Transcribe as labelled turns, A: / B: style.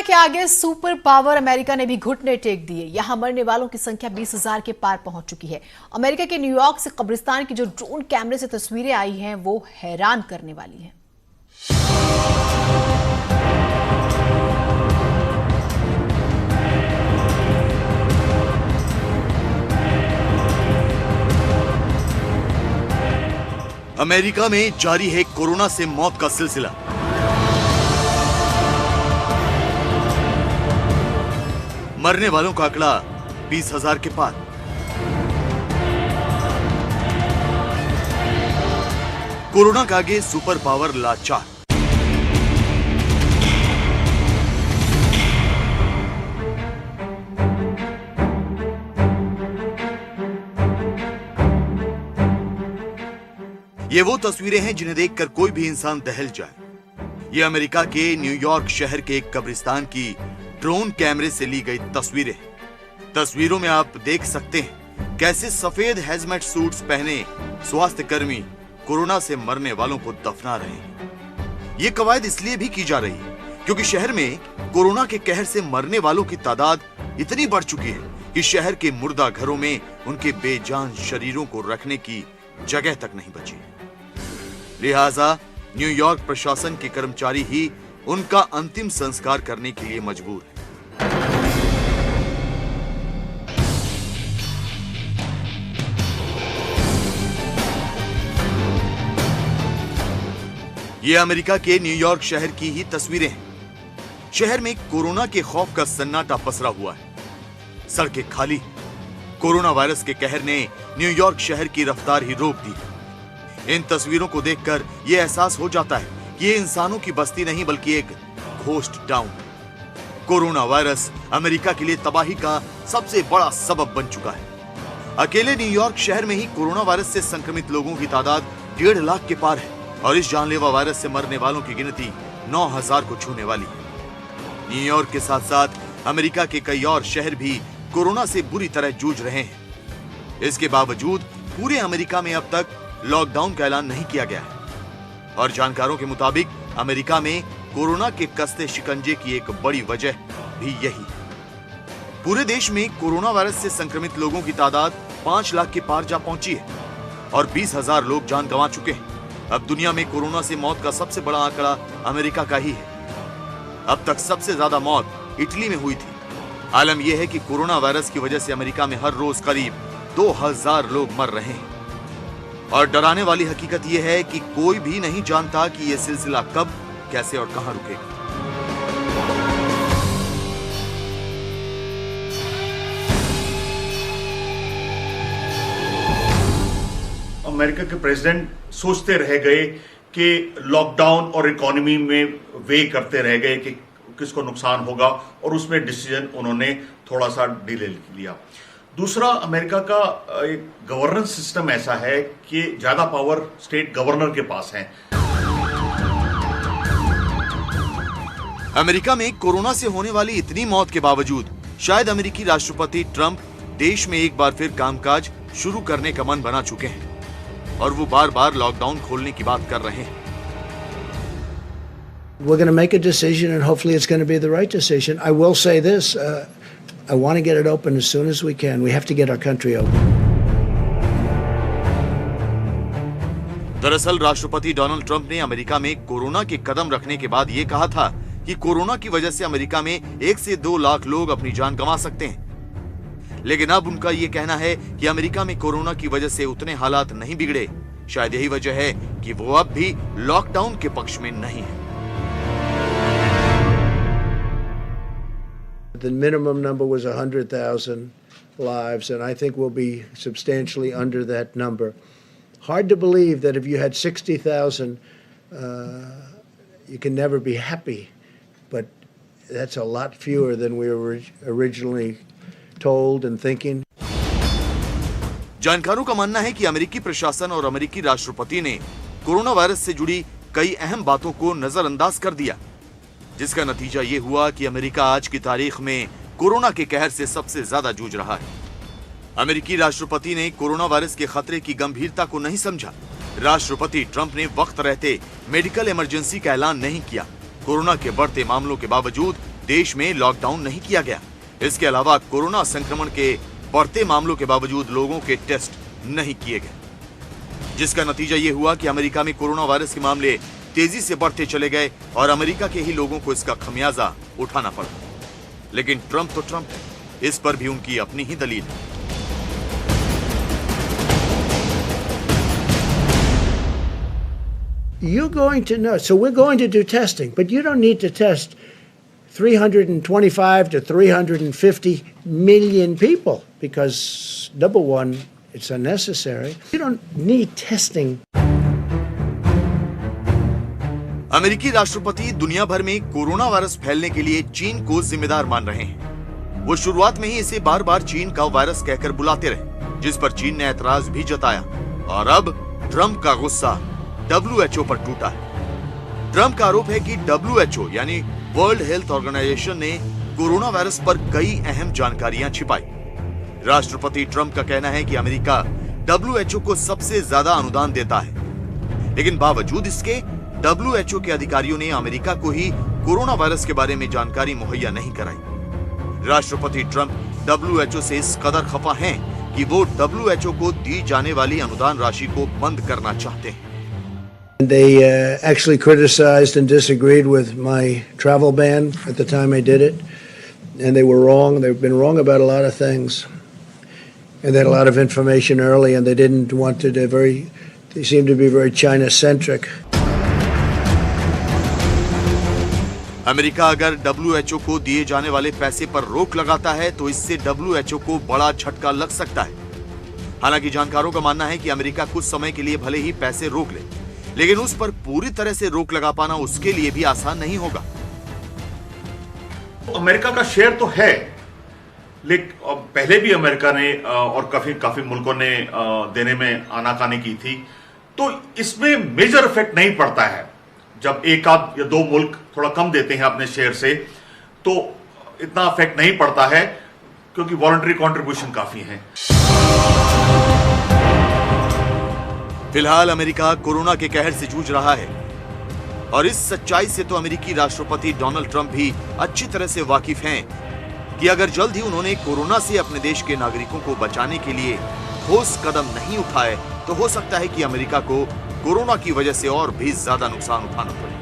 A: के आगे super power America ने भी घुटने टेक दिए। यहां मरने वालों की संख्या 20,000 के पार पहुंच चुकी है। अमेरिका के न्यूयॉर्क से कब्रिस्तान की जो ड्रोन कैमरे से तस्वीरें आई हैं वो हैरान करने वाली हैं।
B: अमेरिका में जारी है कोरोना से मौत का सिलसिला। मरने वालों का आंकड़ा 20,000 के पार। कोरोना के आगे सुपर पावर लाचार। ये वो तस्वीरें हैं जिन्हें देखकर कोई भी इंसान दहल जाए। ये अमेरिका के न्यूयॉर्क शहर के एक कब्रिस्तान की ड्रोन कैमरे से ली गई तस्वीरें। तस्वीरों में आप देख सकते हैं कैसे सफेद हेलमेट सूट्स पहने स्वास्थ्य कर्मी कोरोना से मरने वालों को दफना रहे हैं। ये कवायद इसलिए भी की जा रही है क्योंकि शहर में कोरोना के कहर से मरने वालों की तादाद इतनी बढ़ चुकी है कि शहर के मुर्दा घरों में उनके बेजान शरीरों को रखने की जगह तक नहीं बची। लिहाजा न्यूयॉर्क प्रशासन के कर्मचारी ही उनका अंतिम संस्कार करने के लिए मजबूर है। ये अमेरिका के न्यूयॉर्क शहर की ही तस्वीरें हैं। शहर में कोरोना के खौफ का सन्नाटा पसरा हुआ है। सड़कें खाली। कोरोना वायरस के कहर ने न्यूयॉर्क शहर की रफ्तार ही रोक दी। इन तस्वीरों को देखकर यह एहसास हो जाता है कि ये इंसानों की बस्ती नहीं बल्कि एक ghost town. Corona virus America के लिए तबाही का सबसे बड़ा सबब बन चुका है। अकेले न्यूयॉर्क शहर में ही कोरोना वायरस से संक्रमित लोगों की तादाद 1.5 लाख के पार है और इस जानलेवा वायरस से मरने वालों की गिनती 9,000 को छूने वाली है। न्यूयॉर्क के साथ साथ अमेरिका के कई और शहर भी कोरोना से बुरी तरह जूझ रहे हैं। इसके बावजूद पूरे अमेरिका में अब तक लॉकडाउन का ऐलान नहीं किया गया है और जानकारों के मुताबिक अमेरिका में कोरोना के कसते शिकंजे की एक बड़ी वजह भी यही है। पूरे देश में कोरोना वायरस से संक्रमित लोगों की तादाद 5 लाख के पार जा पहुंची है और 20,000 लोग जान गंवा चुके हैं। अब दुनिया में कोरोना से मौत का सबसे बड़ा आंकड़ा अमेरिका का ही है। अब तक सबसे ज्यादा मौत इटली में हुई थी। आलम यह है कि कोरोना वायरस की वजह से अमेरिका में हर रोज करीब 2,000 लोग मर रहे हैं और डराने वाली हकीकत यह है कि कोई भी नहीं जानता कि यह सिलसिला कब, कैसे और कहां रुकेगा।
C: अमेरिका के प्रेसिडेंट सोचते रह गए कि लॉकडाउन और इकोनॉमी में वे करते रह गए कि किसको नुकसान होगा और उसमें डिसीजन उन्होंने थोड़ा सा डिले लिया। दूसरा, अमेरिका का एक गवर्नेंस सिस्टम ऐसा है कि ज्यादा पावर स्टेट गवर्नर के पास है।
B: अमेरिका में कोरोना से होने वाली इतनी मौत के बावजूद शायद अमेरिकी राष्ट्रपति ट्रंप देश में एक बार फिर कामकाज शुरू करने का मन बना चुके हैं और वो बार-बार लॉकडाउन खोलने की बात कर रहे हैं।
D: We're going to make a decision and hopefully it's going to be the right decision. I will say this, I want to get it open as soon as we can. We have to get our country open.
B: दरअसल राष्ट्रपति Donald Trump ने America में corona के कदम रखने के बाद ये कहा था कि कोरोना की वजह से अमेरिका में 1 से 2 लाख लोग अपनी जान गंवा सकते हैं। लेकिन अब उनका ये कहना है कि अमेरिका में कोरोना की वजह से उतने हालात नहीं बिगड़े। शायद यही वजह है कि वो अब भी लॉकडाउन के पक्ष में नहीं है।
D: The minimum number was 100,000 lives, and I think we'll be substantially under that number. Hard to believe that if you had 60,000, you can never be happy, but that's a lot fewer than we were originally told and thinking.
B: जानकारों का मानना है कि अमेरिकी प्रशासन और अमेरिकी राष्ट्रपति ने कोरोना वायरस से जुड़ी कई अहम बातों को नजरअंदाज कर दिया, जिसका नतीजा ये हुआ कि अमेरिका आज की तारीख में कोरोना के कहर से सबसे ज्यादा जूझ रहा है। अमेरिकी राष्ट्रपति ने कोरोना वायरस के खतरे की गंभीरता को नहीं समझा। राष्ट्रपति ट्रंप ने वक्त रहते मेडिकल इमरजेंसी का ऐलान नहीं किया। कोरोना के बढ़ते मामलों के बावजूद देश में लॉकडाउन नहीं किया गया। इसके अलावा कोरोना संक्रमण के बढ़ते मामलों के बावजूद लोगों के टेस्ट नहीं किए गए, जिसका नतीजा यह हुआ कि अमेरिका में कोरोना वायरस के मामले तेजी से बढ़ते चले गए और अमेरिका के ही लोगों को इसका खमियाजा उठाना पड़ा। लेकिन ट्रंप तो ट्रंप है, इस पर भी उनकी अपनी ही दलील है।
D: You're going to know. So we're going to do testing, but you don't need to test 325 to 350 million people because, number one, it's unnecessary. You don't need testing.
B: अमेरिकी राष्ट्रपति दुनिया भर में कोरोना वायरस फैलने के लिए चीन को जिम्मेदार मान रहे हैं। वो शुरुआत में ही इसे बार बार चीन का वायरस कहकर बुलाते रहे, जिस पर चीन ने ऐतराज भी जताया और अब ट्रंप का गुस्सा WHO पर टूटा है। ट्रंप का आरोप है कि WHO यानी वर्ल्ड हेल्थ ऑर्गेनाइजेशन ने कोरोना वायरस पर कई अहम जानकारियां छिपाई। राष्ट्रपति ट्रंप का कहना है कि अमेरिका WHO को सबसे ज्यादा अनुदान देता है, लेकिन बावजूद इसके WHO के अधिकारियों ने अमेरिका को ही कोरोना वायरस के बारे में जानकारी मुहैया नहीं कराई। राष्ट्रपति ट्रंप WHO से इस कदर खफा हैं कि वो WHO को दी जाने वाली अनुदान राशि को बंद करना चाहते हैं।
D: They actually criticized and disagreed with my travel ban at the time I did it, and they were wrong. They've been wrong about a lot of things, and they had a lot of information early, and they didn't want to. They seemed to be very China-centric.
B: America अगर WHO को दिए जाने वाले पैसे पर रोक लगाता है तो इससे WHO को बड़ा झटका लग सकता है। हालांकि जानकारों का मानना है कि अमेरिका कुछ समय के लिए भले ही पैसे रोक ले, लेकिन उस पर पूरी तरह से रोक लगा पाना उसके लिए भी आसान नहीं होगा।
C: अमेरिका का शेयर तो है, लेकिन पहले भी अमेरिका ने और काफी मुल्कों ने देने में आनाकानी की थी, तो इसमें मेजर इफेक्ट नहीं पड़ता है। जब एक आध या दो मुल्क थोड़ा कम देते हैं अपने शेयर से, तो इतना इफेक्ट नहीं पड़ता है, क्योंकि वॉलंटरी कंट्रीब्यूशन काफी है।
B: फिलहाल अमेरिका कोरोना के कहर से जूझ रहा है और इस सच्चाई से तो अमेरिकी राष्ट्रपति डोनाल्ड ट्रंप भी अच्छी तरह से वाकिफ हैं कि अगर जल्द ही उन्होंने कोरोना से अपने देश के नागरिकों को बचाने के लिए ठोस कदम नहीं उठाए तो हो सकता है कि अमेरिका को कोरोना की वजह से और भी ज्यादा नुकसान उठाना पड़े।